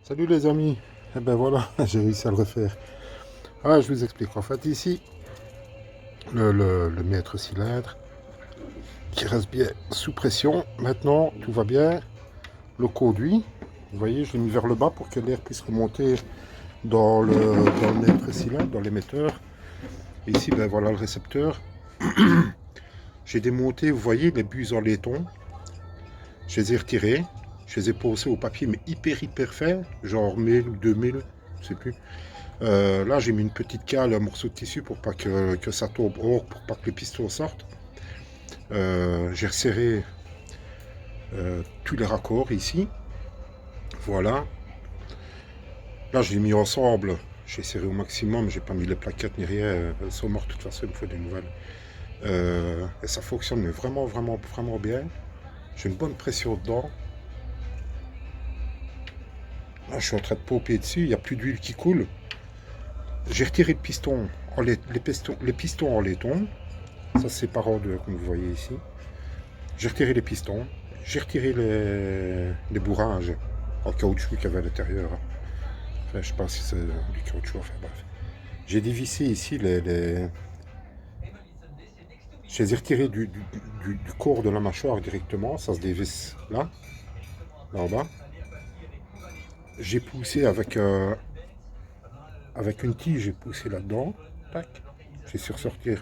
Salut les amis, et ben voilà, j'ai réussi à le refaire. Ah, je vous explique. En fait, ici, le maître cylindre qui reste bien sous pression. Maintenant, tout va bien. Le conduit, vous voyez, je l'ai mis vers le bas pour que l'air puisse remonter dans le maître cylindre, dans l'émetteur. Et ici, ben voilà le récepteur. J'ai démonté, vous voyez, les buses en laiton. Je les ai retirés. Je les ai posés au papier, mais hyper fin, genre 1000 ou 2000, je sais plus. Là, j'ai mis une petite cale, un morceau de tissu pour pas que ça tombe hors, pour pas que les pistons sortent. J'ai resserré tous les raccords ici. Voilà. Là, je l'ai mis ensemble. J'ai serré au maximum. J'ai pas mis les plaquettes ni rien. Elles sont mortes de toute façon. Il me faut des nouvelles. Et ça fonctionne mais vraiment bien. J'ai une bonne pression dedans. Là, je suis en train de pomper dessus. Il n'y a plus d'huile qui coule. J'ai retiré le piston, les pistons en laiton. Ça, c'est par ordre, comme vous voyez ici. J'ai retiré les pistons, j'ai retiré les bourrages en caoutchouc qu'il y avait à l'intérieur. Enfin, je sais pas si c'est du caoutchouc, enfin bref. J'ai dévissé ici Je les ai retirés du corps de la mâchoire directement, ça se dévisse là, là en bas. J'ai poussé avec une tige, j'ai poussé là-dedans. Tac. J'ai su ressortir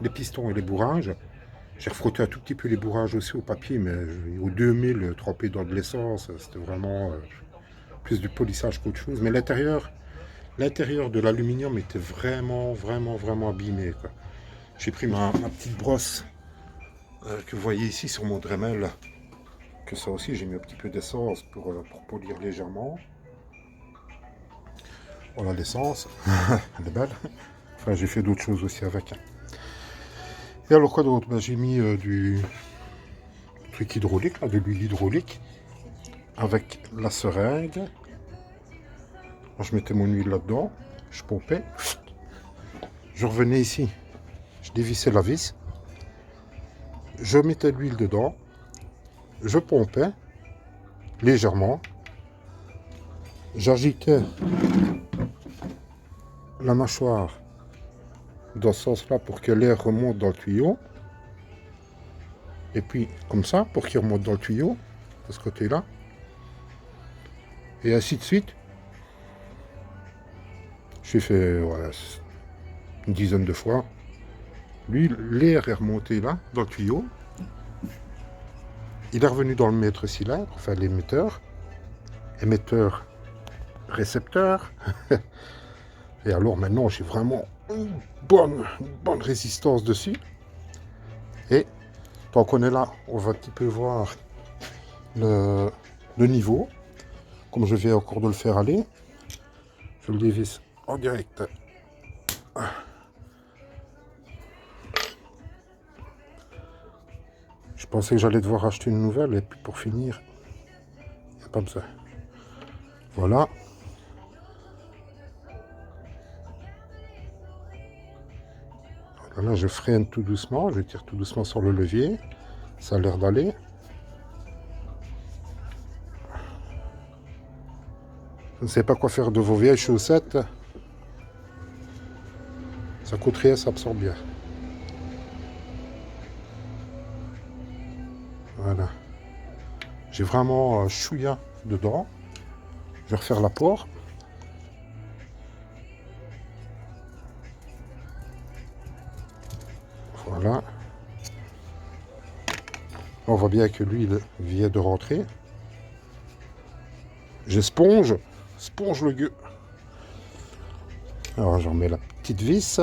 les pistons et les bourrages. J'ai refrotté un tout petit peu les bourrages aussi au papier, mais au 2000, trempé dans de l'essence, c'était vraiment plus du polissage qu'autre chose. Mais l'intérieur de l'aluminium était vraiment abîmé, quoi. J'ai pris ma petite brosse que vous voyez ici sur mon Dremel, que ça aussi j'ai mis un petit peu d'essence pour polir légèrement. Voilà l'essence, elle est belle. Enfin, j'ai fait d'autres choses aussi avec. Et alors quoi d'autre? Ben, j'ai mis du truc hydraulique, là, de l'huile hydraulique, avec la seringue. Moi, je mettais mon huile là-dedans, je pompais. Je revenais ici, je dévissais la vis, je mettais l'huile dedans, je pompais légèrement, j'agitais la mâchoire dans ce sens-là pour que l'air remonte dans le tuyau. Et puis, comme ça, pour qu'il remonte dans le tuyau, de ce côté-là. Et ainsi de suite. J'ai fait une dizaine de fois. Lui, l'air est remonté là, dans le tuyau. Il est revenu dans le maître cylindre, enfin l'émetteur. Émetteur, récepteur. Et alors maintenant, j'ai vraiment une bonne résistance dessus. Et tant qu'on est là, on va un petit peu voir le niveau. Comme je viens encore de le faire aller, je le dévisse en direct. Je pensais que j'allais devoir acheter une nouvelle, et puis pour finir, il n'y a pas besoin. Voilà. Là, je freine tout doucement, je tire tout doucement sur le levier. Ça a l'air d'aller. Je ne sais pas quoi faire de vos vieilles chaussettes. Ça coûte rien, ça absorbe bien. Voilà. J'ai vraiment chouïa dedans. Je vais refaire l'apport. Voilà. On voit bien que l'huile vient de rentrer. Je sponge le gueux. Alors j'en mets la petite vis.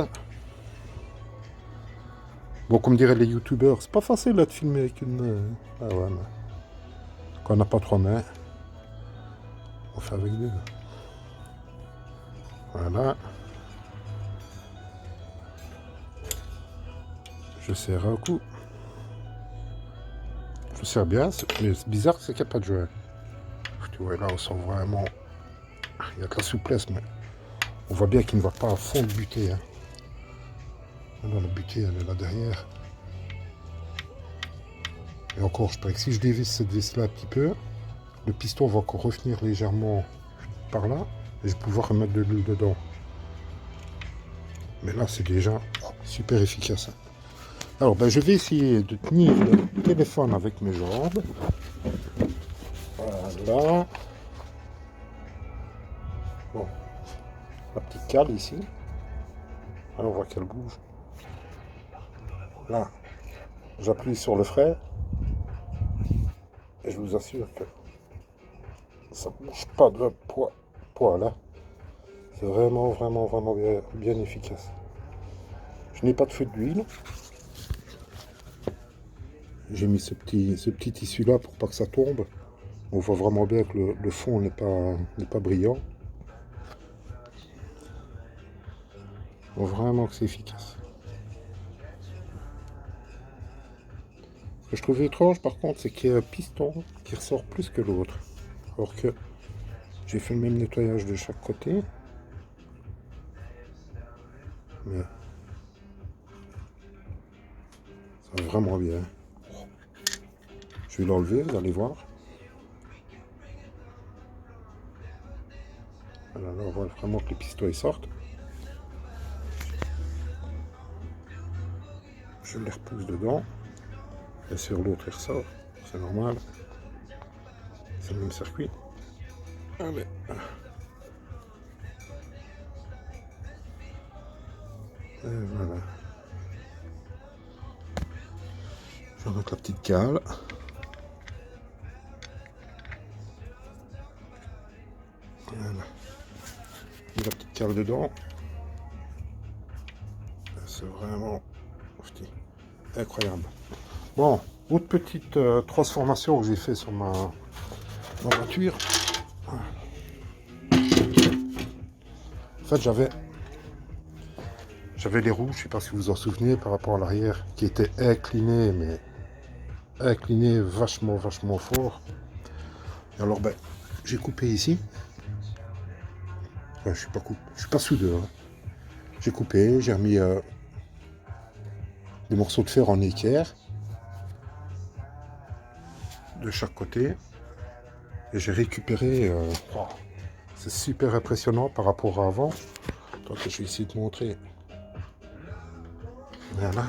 Bon, comme diraient les youtubeurs, c'est pas facile là, de filmer avec une main. Ah ouais, mais quand on n'a pas trois mains, on fait avec deux. Voilà. Je serre un coup. Je serre bien, mais c'est bizarre, c'est qu'il n'y a pas de joint. Tu vois, là, on sent vraiment... Il y a de la souplesse, mais on voit bien qu'il ne va pas à fond de butée. Hein. Non, la butée, elle est là derrière. Et encore, je parie que si je dévisse cette vis-là un petit peu, le piston va encore revenir légèrement par là et je vais pouvoir remettre de l'huile dedans. Mais là, c'est déjà super efficace. Alors, ben, je vais essayer de tenir le téléphone avec mes jambes. Voilà. Bon, la petite cale ici. Alors, on voit qu'elle bouge. Là, j'appuie sur le frein. Et je vous assure que ça ne bouge pas de poids là. C'est vraiment bien efficace. Je n'ai pas de feu d'huile. J'ai mis ce petit tissu là pour pas que ça tombe. On voit vraiment bien que le fond n'est pas brillant. On voit vraiment que c'est efficace. Ce que je trouve étrange par contre, c'est qu'il y a un piston qui ressort plus que l'autre. Alors que j'ai fait le même nettoyage de chaque côté. Mais ça va vraiment bien. Je vais l'enlever, vous allez voir. Voilà, là on voit vraiment que les pistons ils sortent. Je les repousse dedans. Et sur l'autre il ressort. C'est normal. C'est le même circuit. Allez. Et voilà. Je vais remettre la petite cale. Voilà. Et la petite cale dedans. C'est vraiment incroyable. Bon, autre petite transformation que j'ai fait sur ma voiture. En fait, j'avais les roues, je ne sais pas si vous vous en souvenez, par rapport à l'arrière, qui étaient inclinées, mais inclinées vachement fort. Et alors, ben, j'ai coupé ici. Enfin, je suis pas soudeur. Hein. J'ai coupé, j'ai remis des morceaux de fer en équerre de chaque côté. Et j'ai récupéré. C'est super impressionnant par rapport à avant. Donc, je vais essayer de montrer. Voilà.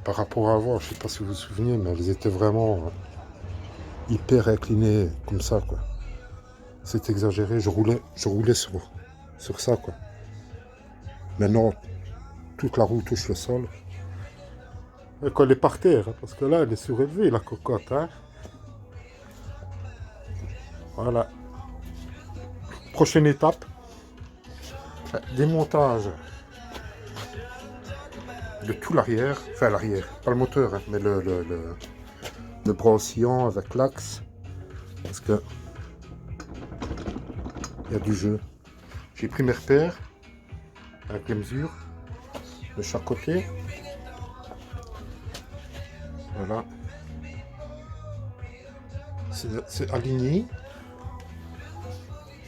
Par rapport à avant, je ne sais pas si vous vous souvenez, mais elles étaient vraiment hyper inclinées comme ça, quoi. C'est exagéré. Je roulais sur ça, quoi. Maintenant, toute la roue touche le sol. Et quand elle est par terre, hein, parce que là, elle est surélevée, la cocotte. Hein. Voilà. Prochaine étape. Démontage de tout l'arrière. Enfin, l'arrière. Pas le moteur, hein, mais le bras oscillant avec l'axe. Parce que il y a du jeu. J'ai pris mes repères avec les mesures de chaque côté. Voilà. C'est aligné.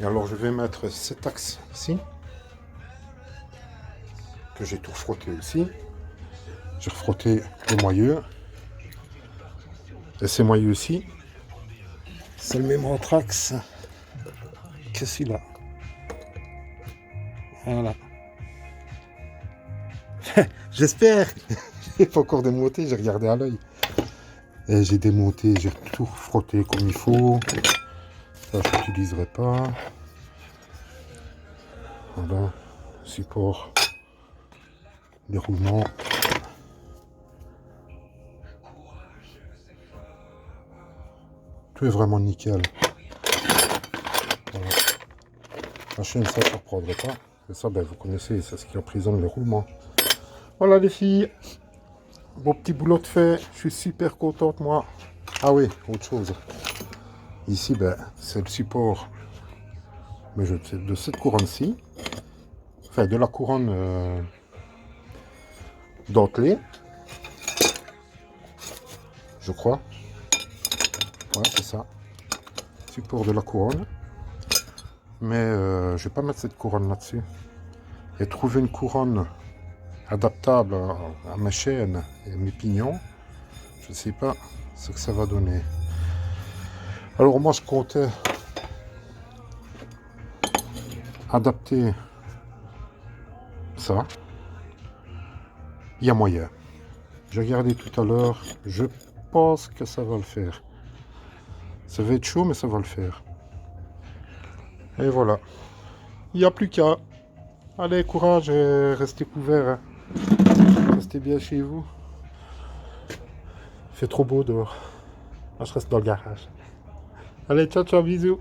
Et alors je vais mettre cet axe-ci, que j'ai tout frotté aussi. J'ai refrotté les moyeux. Et ces moyeux aussi, c'est le même entre axe que celui-là. Voilà. J'espère. J'ai pas encore démonté, j'ai regardé à l'œil. Et j'ai démonté, j'ai tout frotté comme il faut. Ça, je n'utiliserai pas. Voilà. Support. Déroulement. Tout est vraiment nickel. Voilà. La chaîne, ça ne reprendrait pas. Et ça, ben, vous connaissez, c'est ce qui emprisonne le roulement. Voilà les filles. Bon petit boulot de fait. Je suis super contente, moi. Ah oui, autre chose. Ici, ben, c'est le support. Mais de cette couronne-ci. Enfin, de la couronne dentelée. Je crois. Ouais, c'est ça. Support de la couronne. Mais je vais pas mettre cette couronne là-dessus. Et trouver une couronne adaptable à mes chaînes et mes pignons. Je ne sais pas ce que ça va donner. Alors moi je comptais adapter ça. Il y a moyen. J'ai regardé tout à l'heure. Je pense que ça va le faire. Ça va être chaud, mais ça va le faire. Et voilà. Il n'y a plus qu'à. Allez, courage et restez couverts. Hein. Restez bien chez vous. Il fait trop beau dehors. Moi, je reste dans le garage. Allez, ciao, ciao, bisous.